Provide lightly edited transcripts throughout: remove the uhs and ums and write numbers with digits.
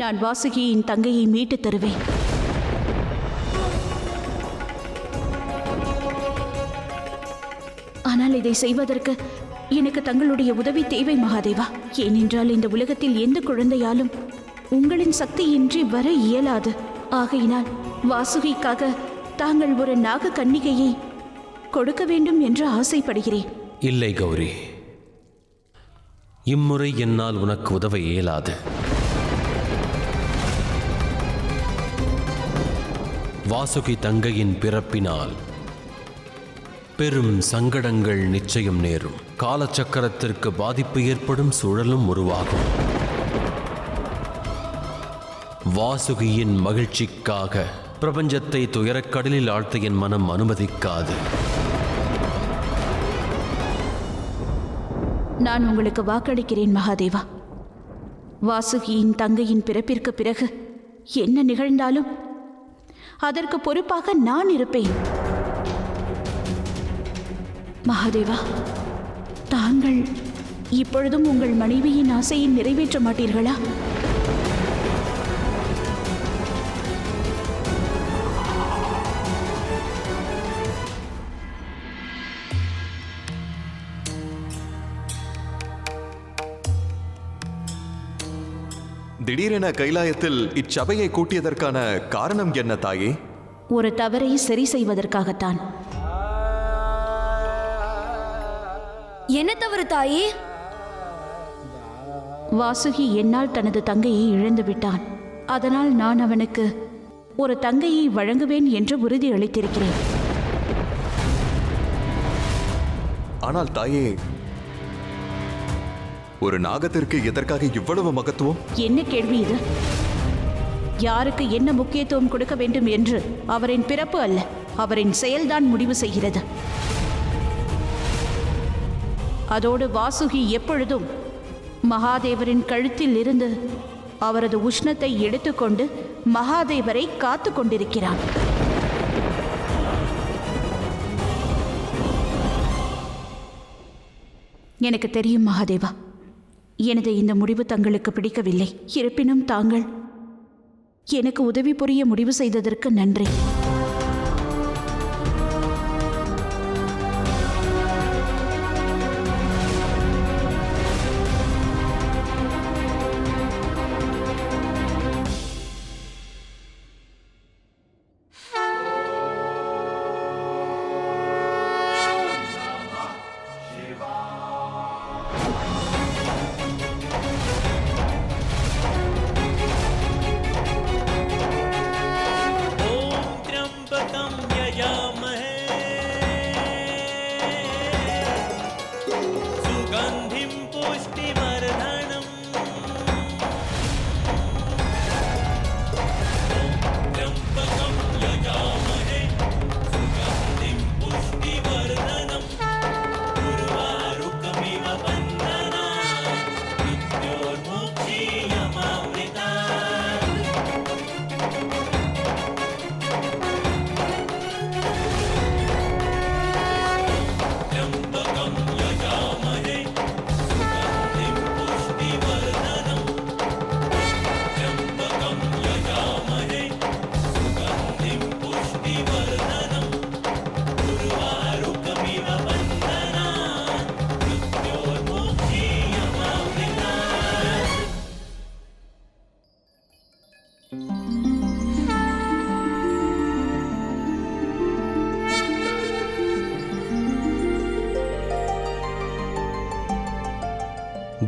நான் வாசுகியின் தங்கையை மீட்டுத் தருவேன். ஆனால் இதை செய்வதற்கு எனக்கு தங்களுடைய உதவி தேவை மகாதேவா. ஏனென்றால் இந்த உலகத்தில் எந்த குழந்தையாலும் உங்களின் சக்தியின்றி வர இயலாது. ஆகையினால் வாசுகிக்காக தாங்கள் ஒரு நாக கன்னிகையை கொடுக்க வேண்டும் என்று ஆசைப்படுகிறேன். இல்லை கௌரி, இம்முறை என்னால் உனக்கு உதவ இயலாது. வாசுகி தங்கையின் பிறப்பினால் பெரும் சங்கடங்கள் நிச்சயம் நேரும். காலச்சக்கரத்திற்கு பாதிப்பு ஏற்படும் சூழலும் உருவாகும். வாசுகியின் மகிழ்ச்சிக்காக பிரபஞ்சத்தை துயரக்கடலில் ஆழ்த்த என் மனம் அனுமதிக்காது. நான் உங்களுக்கு வாக்களிக்கிறேன் மகாதேவா. வாசுகியின் தங்கையின் பிறப்பிற்கு பிறகு என்ன நிகழ்ந்தாலும் அதற்கு பொறுப்பாக நான் இருப்பேன். மகாதேவா, தாங்கள் இப்பொழுதும் உங்கள் மனைவியின் ஆசையை நிறைவேற்ற மாட்டீர்களா? திடீரென கைலாயத்தில் இச்சபையை கூட்டியதற்கான காரணம் என்ன தாயே? ஒரு தவறை சரி செய்வதற்காகத்தான். என்ன தவறு தாயே? வாசுகி என்னால் தனது தங்கையை இழந்து விட்டான். அதனால் நான் அவனுக்கு ஒரு தங்கையை வழங்குவேன் என்று உறுதி அளித்திருக்கிறேன். ஆனால் தாயே, ஒரு நாகத்திற்கு எதற்காக இவ்வளவு மகத்துவம்? என்ன கேள்வி இது? யாருக்கு என்ன முக்கியத்துவம் கொடுக்க வேண்டும் என்று அவரின் பிறப்பு அல்ல, அவரின் செயல்தான் முடிவு செய்கிறது. அதோடு வாசுகி எப்பொழுதும் மகாதேவரின் கழுத்தில் இருந்து அவரது உஷ்ணத்தை எடுத்துக்கொண்டு மகாதேவரை காத்து கொண்டிருக்கிறான். எனக்கு தெரியும் மகாதேவா, எனது இந்த முடிவு தங்களுக்கு பிடிக்கவில்லை. இருப்பினும் தாங்கள் எனக்கு உதவி புரிய முடிவு செய்ததற்கு நன்றி.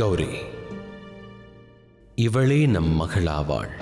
கௌரி, இவளே நம் மகளாவாள்.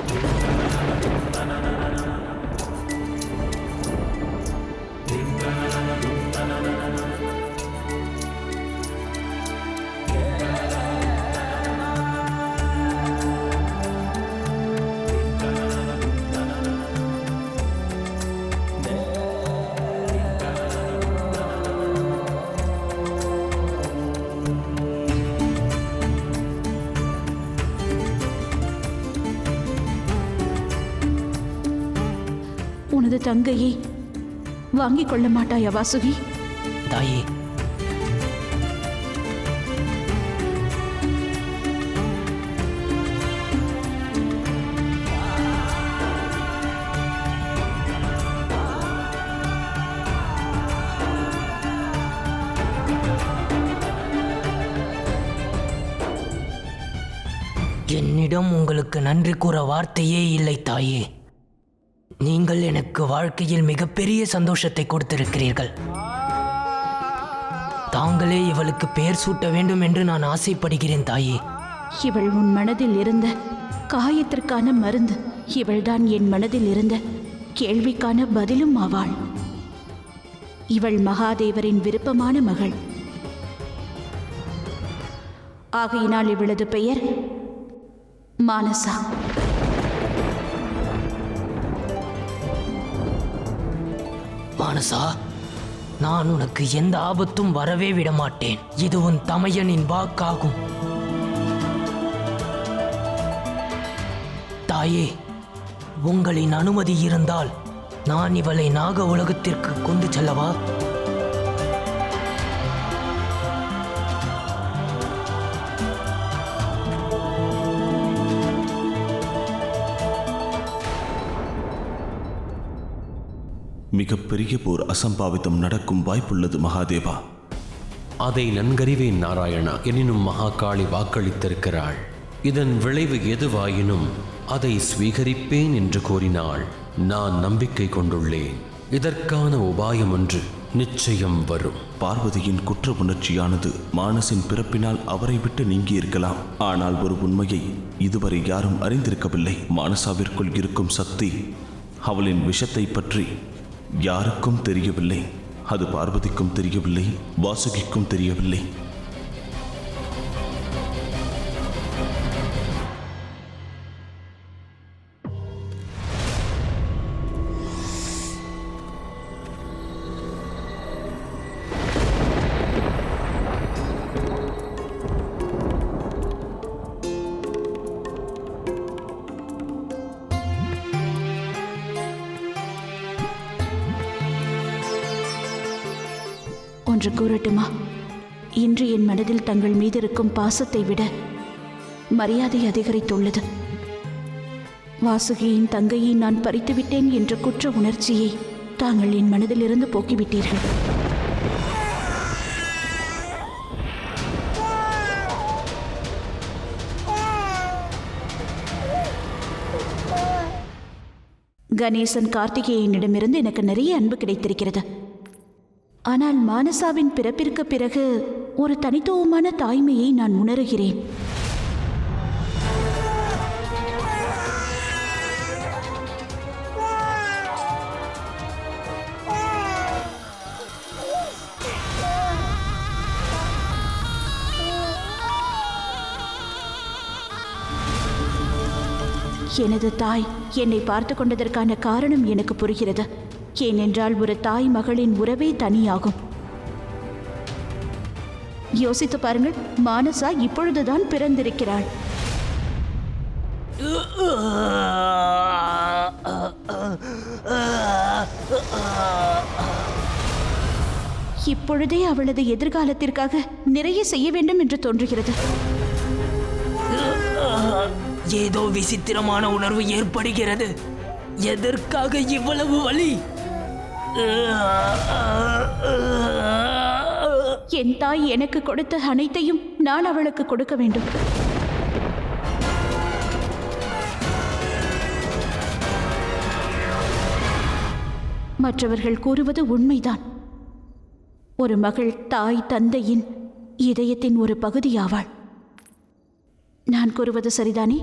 உனது தங்கையை வாங்கிக் கொள்ள மாட்டாயா வாசுகி? தாயே, என்னிடம் உங்களுக்கு நன்றி கூற வார்த்தையே இல்லை தாயே. நீங்கள் எனக்கு வாழ்க்கையில் மிகப்பெரிய சந்தோஷத்தை கொடுத்திருக்கிறீர்கள். தாங்களே இவளுக்கு பெயர் சூட்ட வேண்டும் என்று நான் ஆசைப்படுகிறேன் தாயே. இவள் உன் மனதில் இருந்த காயத்திற்கான மருந்து. இவள்தான் என் மனதில் இருந்த கேள்விக்கான பதிலும் ஆவாள். இவள் மகாதேவரின் விருப்பமான மகள். ஆகையினால் இவளது பெயர் மானசா. மானசா, நான் உனக்கு எந்த ஆபத்தும் வரவே விடமாட்டேன். இது உன் தமையனின் வாக்காகும். தாயே, உங்களின் அனுமதி இருந்தால் நான் இவளை நாக உலகத்திற்கு கொண்டு செல்லவா? மிகப்பெரிய போர் அசம்பாவிதம் நடக்கும் வாய்ப்புள்ளது மகாதேவா. அதை நன்கறிவேன் நாராயணா. எனினும் மகாகாளி வாக்களித்திருக்கிறாள். இதன் விளைவு எதுவாயினும் அதை ஸ்வீகரிப்பேன் என்று கூறினாள். நான் நம்பிக்கை கொண்டுள்ளேன். இதற்கான உபாயம் ஒன்று நிச்சயம் வரும். பார்வதியின் குற்ற உணர்ச்சியானது மானசின் பிறப்பினால் அவரை விட்டு நீங்கி இருக்கலாம். ஆனால் ஒரு உண்மையை இதுவரை யாரும் அறிந்திருக்கவில்லை. மானசாவிற்குள் இருக்கும் சக்தி, அவளின் விஷத்தை பற்றி யாருக்கும் தெரியவில்லை. அது பார்வதிக்கும் தெரியவில்லை, வாசுகிக்கும் தெரியவில்லை. ஒன்று கூறட்டுமா? இன்று என் மனதில் தங்கள் மீது இருக்கும் பாசத்தை விட மரியாதை அதிகரித்துள்ளது. வாசுகியின் தங்கையை நான் பறித்துவிட்டேன் என்ற குற்ற உணர்ச்சியை தாங்கள் என் மனதிலிருந்து போக்கிவிட்டீர்கள். கணேசன் கார்த்திகேயனிடமிருந்து எனக்கு நிறைய அன்பு கிடைத்திருக்கிறது. ஆனால் மானசாவின் பிறப்பிற்கு பிறகு ஒரு தனித்துவமான தாய்மையை நான் உணர்கிறேன். எனது தாய் என்னை பார்த்து கொண்டதற்கான காரணம் எனக்கு புரிகிறது. ஏனென்றால் ஒரு தாய் மகளின் உறவே தனியாகும். யோசித்து பாருங்கள், மானசா இப்பொழுதுதான் பிறந்திருக்கிறாள். இப்பொழுதே அவளது எதிர்காலத்திற்காக நிறைய செய்ய வேண்டும் என்று தோன்றுகிறது. ஏதோ விசித்திரமான உணர்வு ஏற்படுகிறது. எதற்காக இவ்வளவு வலி? என் தாய் எனக்கு கொடுத்த அனைத்தையும் நான் அவளுக்கு கொடுக்க வேண்டும். மற்றவர்கள் கூறுவது உண்மைதான். ஒரு மகள் தாய் தந்தையின் இதயத்தின் ஒரு பகுதியாவாள். நான் கூறுவது சரிதானே?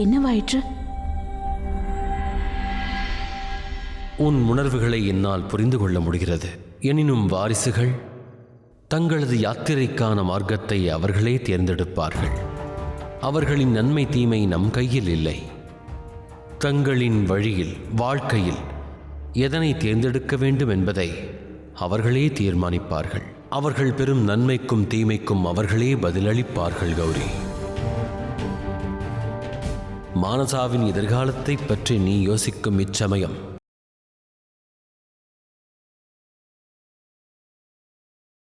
என்னவாயிற்று? உன் உணர்வுகளை என்னால் புரிந்து கொள்ள முடிகிறது. எனினும் வாரிசுகள் தங்களது யாத்திரைக்கான மார்க்கத்தை அவர்களே தேர்ந்தெடுப்பார்கள். அவர்களின் நன்மை தீமை நம் கையில் இல்லை. தங்களின் வழியில், வாழ்க்கையில் எதனை தேர்ந்தெடுக்க வேண்டும் என்பதை அவர்களே தீர்மானிப்பார்கள். அவர்கள் பெறும் நன்மைக்கும் தீமைக்கும் அவர்களே பதிலளிப்பார்கள். கௌரி, மானசாவின் எதிர்காலத்தை பற்றி நீ யோசிக்கும் இச்சமயம்